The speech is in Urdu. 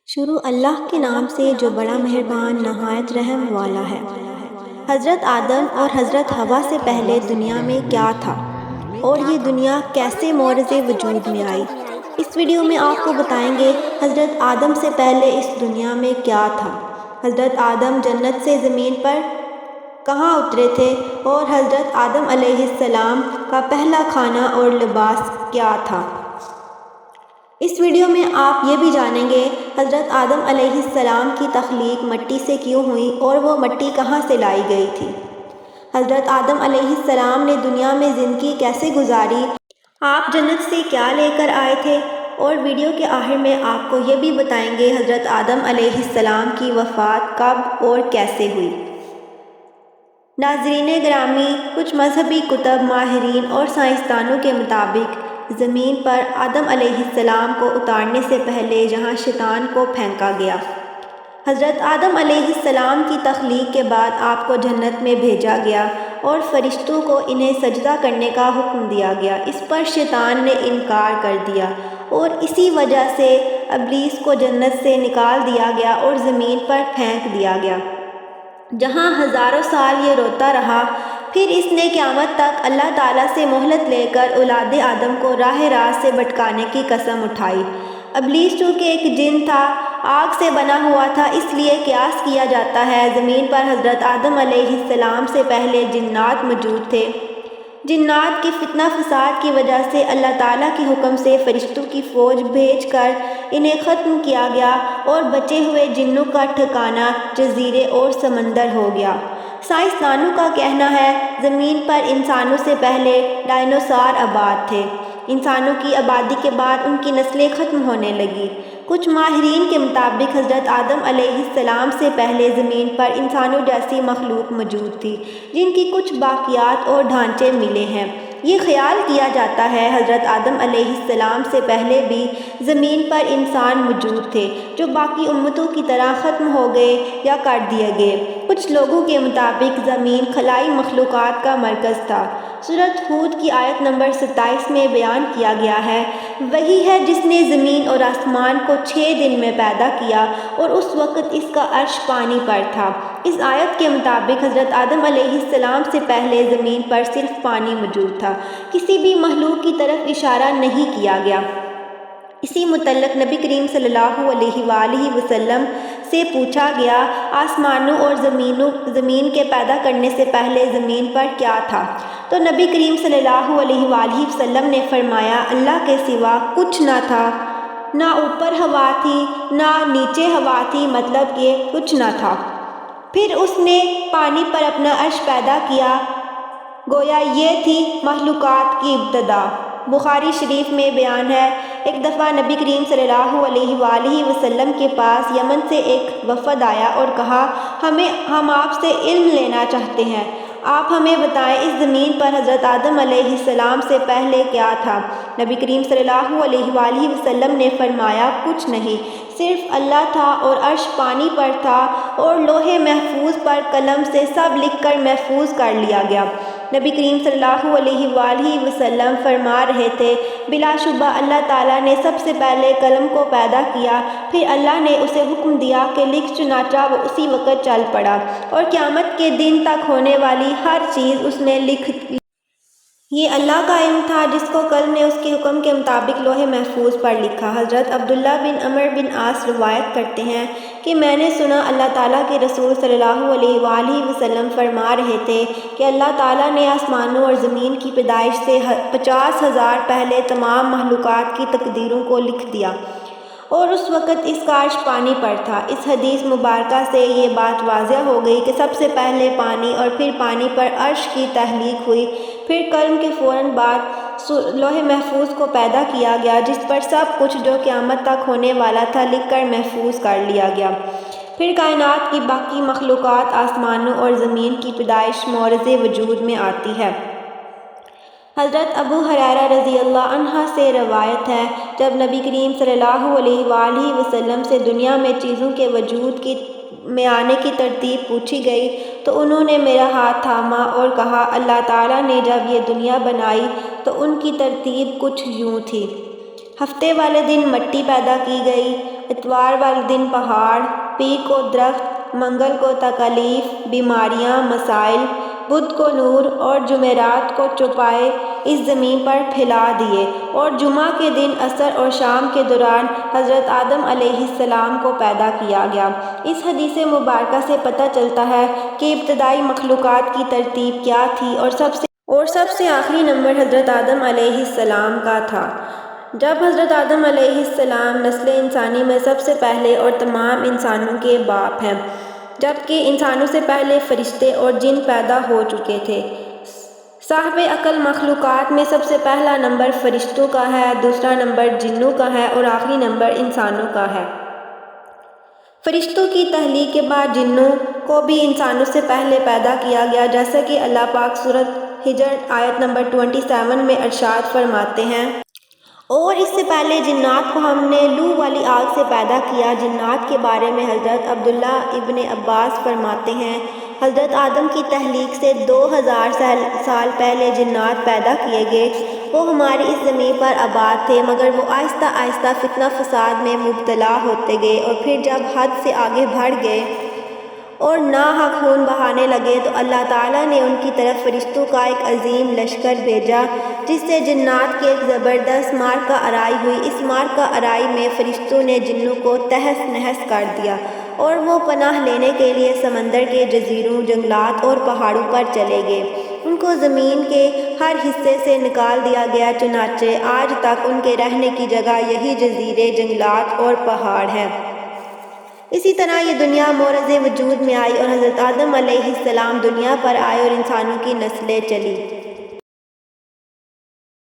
شروع اللہ کے نام سے جو بڑا مہربان نہایت رحم والا ہے۔ حضرت آدم اور حضرت حوا سے پہلے دنیا میں کیا تھا اور یہ دنیا کیسے مورث وجود میں آئی؟ اس ویڈیو میں آپ کو بتائیں گے حضرت آدم سے پہلے اس دنیا میں کیا تھا، حضرت آدم جنت سے زمین پر کہاں اترے تھے اور حضرت آدم علیہ السلام کا پہلا کھانا اور لباس کیا تھا۔ اس ویڈیو میں آپ یہ بھی جانیں گے حضرت آدم علیہ السلام کی تخلیق مٹی سے کیوں ہوئی اور وہ مٹی کہاں سے لائی گئی تھی۔ حضرت آدم علیہ السلام نے دنیا میں زندگی کیسے گزاری، آپ جنت سے کیا لے کر آئے تھے، اور ویڈیو کے آخر میں آپ کو یہ بھی بتائیں گے حضرت آدم علیہ السلام کی وفات کب اور کیسے ہوئی۔ ناظرین گرامی، کچھ مذہبی کتب، ماہرین اور سائنسدانوں کے مطابق زمین پر آدم علیہ السلام کو اتارنے سے پہلے جہاں شیطان کو پھینکا گیا، حضرت آدم علیہ السلام کی تخلیق کے بعد آپ کو جنت میں بھیجا گیا اور فرشتوں کو انہیں سجدہ کرنے کا حکم دیا گیا۔ اس پر شیطان نے انکار کر دیا اور اسی وجہ سے ابلیس کو جنت سے نکال دیا گیا اور زمین پر پھینک دیا گیا، جہاں ہزاروں سال یہ روتا رہا۔ پھر اس نے قیامت تک اللہ تعالیٰ سے مہلت لے کر اولاد آدم کو راہ راست سے بھٹکانے کی قسم اٹھائی۔ ابلیس چونکہ ایک جن تھا، آگ سے بنا ہوا تھا، اس لیے قیاس کیا جاتا ہے زمین پر حضرت آدم علیہ السلام سے پہلے جنات موجود تھے۔ جنات کی فتنہ فساد کی وجہ سے اللہ تعالیٰ کے حکم سے فرشتوں کی فوج بھیج کر انہیں ختم کیا گیا اور بچے ہوئے جنوں کا ٹھکانہ جزیرے اور سمندر ہو گیا۔ سائنسدانوں کا کہنا ہے زمین پر انسانوں سے پہلے ڈائنوسار آباد تھے۔ انسانوں کی آبادی کے بعد ان کی نسلیں ختم ہونے لگیں۔ کچھ ماہرین کے مطابق حضرت آدم علیہ السلام سے پہلے زمین پر انسانوں جیسی مخلوق موجود تھی جن کی کچھ باقیات اور ڈھانچے ملے ہیں۔ یہ خیال کیا جاتا ہے حضرت آدم علیہ السلام سے پہلے بھی زمین پر انسان موجود تھے جو باقی امتوں کی طرح ختم ہو گئے یا کر دیے گئے۔ کچھ لوگوں کے مطابق زمین خلائی مخلوقات کا مرکز تھا۔ سورۃ ہود کی آیت نمبر 27 میں بیان کیا گیا ہے، وہی ہے جس نے زمین اور آسمان کو 6 دن میں پیدا کیا اور اس وقت اس کا عرش پانی پر تھا۔ اس آیت کے مطابق حضرت آدم علیہ السلام سے پہلے زمین پر صرف پانی موجود تھا، کسی بھی مخلوق کی طرف اشارہ نہیں کیا گیا۔ اسی متعلق نبی کریم صلی اللہ علیہ وآلہ وسلم سے پوچھا گیا، آسمانوں اور زمین کے پیدا کرنے سے پہلے زمین پر کیا تھا؟ تو نبی کریم صلی اللہ علیہ وآلہ وسلم نے فرمایا، اللہ کے سوا کچھ نہ تھا، نہ اوپر ہوا تھی نہ نیچے ہوا تھی، مطلب کہ کچھ نہ تھا۔ پھر اس نے پانی پر اپنا عرش پیدا کیا، گویا یہ تھی مخلوقات کی ابتدا۔ بخاری شریف میں بیان ہے، ایک دفعہ نبی کریم صلی اللہ علیہ وآلہ وسلم کے پاس یمن سے ایک وفد آیا اور کہا، ہم آپ سے علم لینا چاہتے ہیں، آپ ہمیں بتائیں اس زمین پر حضرت آدم علیہ السلام سے پہلے کیا تھا؟ نبی کریم صلی اللہ علیہ وآلہ وسلم نے فرمایا، کچھ نہیں، صرف اللہ تھا اور عرش پانی پر تھا اور لوح محفوظ پر قلم سے سب لکھ کر محفوظ کر لیا گیا۔ نبی کریم صلی اللہ علیہ وآلہ وسلم فرما رہے تھے، بلا شبہ اللہ تعالیٰ نے سب سے پہلے قلم کو پیدا کیا، پھر اللہ نے اسے حکم دیا کہ لکھ، چنانچہ وہ اسی وقت چل پڑا اور قیامت کے دن تک ہونے والی ہر چیز اس نے لکھ لی۔ یہ اللہ کا علم تھا جس کو قلم نے اس کے حکم کے مطابق لوح محفوظ پر لکھا۔ حضرت عبداللہ بن عمرو بن عاص روایت کرتے ہیں کہ میں نے سنا اللہ تعالیٰ کے رسول صلی اللہ علیہ وآلہ وسلم فرما رہے تھے کہ اللہ تعالیٰ نے آسمانوں اور زمین کی پیدائش سے 50,000 پہلے تمام مخلوقات کی تقدیروں کو لکھ دیا اور اس وقت اس کا عرش پانی پر تھا۔ اس حدیث مبارکہ سے یہ بات واضح ہو گئی کہ سب سے پہلے پانی اور پھر پانی پر عرش کی تخلیق ہوئی، پھر قلم کے فوراً بعد لوح محفوظ کو پیدا کیا گیا جس پر سب کچھ جو قیامت تک ہونے والا تھا لکھ کر محفوظ کر لیا گیا۔ پھر کائنات کی باقی مخلوقات آسمانوں اور زمین کی پیدائش مورث وجود میں آتی ہے۔ حضرت ابو ہریرہ رضی اللہ عنہ سے روایت ہے، جب نبی کریم صلی اللہ علیہ وآلہ وسلم سے دنیا میں چیزوں کے وجود میں آنے کی ترتیب پوچھی گئی تو انہوں نے میرا ہاتھ تھاما اور کہا، اللہ تعالیٰ نے جب یہ دنیا بنائی تو ان کی ترتیب کچھ یوں تھی۔ ہفتے والے دن مٹی پیدا کی گئی اتوار والے دن پہاڑ، پیر کو درخت، منگل کو تکالیف، بیماریاں، مسائل، بدھ کو نور اور جمعرات کو چوپائے اس زمین پر پھیلا دیے، اور جمعہ کے دن عصر اور شام کے دوران حضرت آدم علیہ السلام کو پیدا کیا گیا۔ اس حدیث مبارکہ سے پتہ چلتا ہے کہ ابتدائی مخلوقات کی ترتیب کیا تھی، اور سب سے آخری نمبر حضرت آدم علیہ السلام کا تھا۔ جب حضرت آدم علیہ السلام نسل انسانی میں سب سے پہلے اور تمام انسانوں کے باپ ہیں، جبکہ انسانوں سے پہلے فرشتے اور جن پیدا ہو چکے تھے۔ صاحب عقل مخلوقات میں سب سے پہلا نمبر فرشتوں کا ہے، دوسرا نمبر جنوں کا ہے اور آخری نمبر انسانوں کا ہے۔ فرشتوں کی تخلیق کے بعد جنوں کو بھی انسانوں سے پہلے پیدا کیا گیا، جیسا کہ اللہ پاک سورۃ حجر آیت نمبر 27 میں ارشاد فرماتے ہیں، اور اس سے پہلے جنات کو ہم نے لو والی آگ سے پیدا کیا۔ جنات کے بارے میں حضرت عبداللہ ابن عباس فرماتے ہیں، حضرت آدم کی تخلیق سے 2000 سال پہلے جنات پیدا کیے گئے۔ وہ ہماری اس زمین پر آباد تھے، مگر وہ آہستہ آہستہ فتنہ فساد میں مبتلا ہوتے گئے، اور پھر جب حد سے آگے بڑھ گئے اور ناحق خون بہانے لگے تو اللہ تعالیٰ نے ان کی طرف فرشتوں کا ایک عظیم لشکر بھیجا، جس سے جنات کی ایک زبردست معرکہ آرائی ہوئی۔ اس معرکہ آرائی میں فرشتوں نے جنوں کو تہس نہس کر دیا، اور وہ پناہ لینے کے لیے سمندر کے جزیروں، جنگلات اور پہاڑوں پر چلے گئے۔ ان کو زمین کے ہر حصے سے نکال دیا گیا، چنانچہ آج تک ان کے رہنے کی جگہ یہی جزیرے، جنگلات اور پہاڑ ہیں۔ اسی طرح یہ دنیا مورز وجود میں آئی، اور حضرت آدم علیہ السلام دنیا پر آئے اور انسانوں کی نسلیں چلی۔